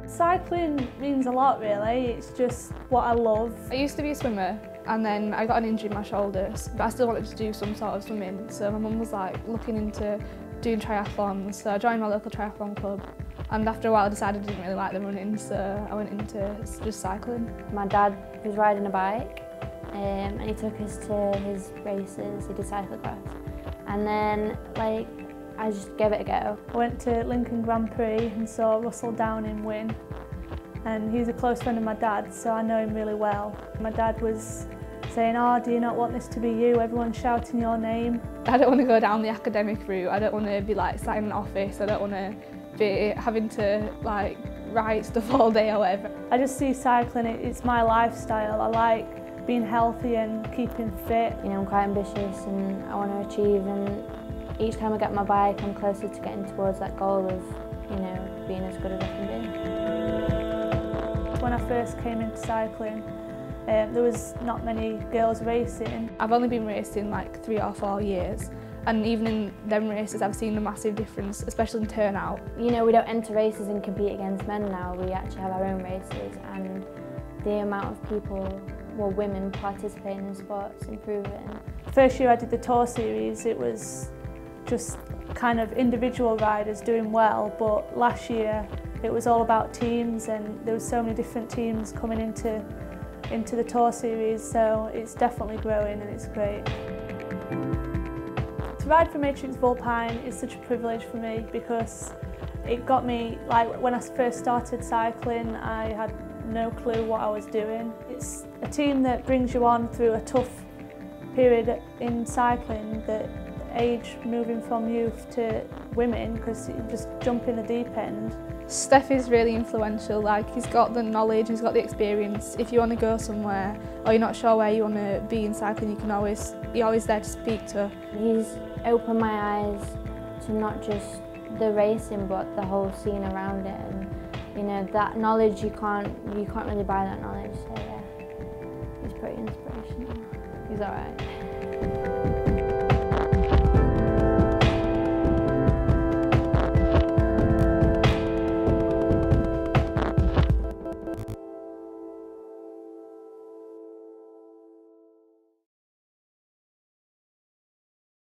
Cycling means a lot really, it's just what I love. I used to be a swimmer and then I got an injury in my shoulders, but I still wanted to do some sort of swimming, so my mum was like looking into doing triathlons, so I joined my local triathlon club, and after a while I decided I didn't really like the running, so I went into just cycling. My dad was riding a bike and he took us to his races, he did cyclocross, and then I just gave it a go. I went to Lincoln Grand Prix and saw Russell Downing win, and he's a close friend of my dad, so I know him really well. My dad was saying, "Oh, do you not want this to be you? Everyone's shouting your name." I don't want to go down the academic route, I don't want to be like sat in an office, I don't want to be having to like write stuff all day or whatever. I just see cycling, it's my lifestyle. I like being healthy and keeping fit. You know, I'm quite ambitious and I want to achieve, and each time I get my bike I'm closer to getting towards that goal of, you know, being as good as I can be. When I first came into cycling, there was not many girls racing. I've only been racing like 3 or 4 years, and even in them races I've seen a massive difference, especially in turnout. You know, we don't enter races and compete against men now, we actually have our own races, and the amount of people, well, women participating in sports improving. First year I did the Tour Series, it was just kind of individual riders doing well, but last year it was all about teams, and there was so many different teams coming into the Tour Series, so it's definitely growing and it's great. To ride for Matrix Vulpine is such a privilege for me because it got me, like when I first started cycling I had no clue what I was doing. It's a team that brings you on through a tough period in cycling, that age moving from youth to women, because you just jump in the deep end. Steph is really influential, like he's got the knowledge, he's got the experience. If you want to go somewhere or you're not sure where you want to be in cycling, you're always there to speak to. He's opened my eyes to not just the racing but the whole scene around it, and you know, that knowledge you can't really buy that knowledge, so yeah, he's pretty inspirational. He's alright.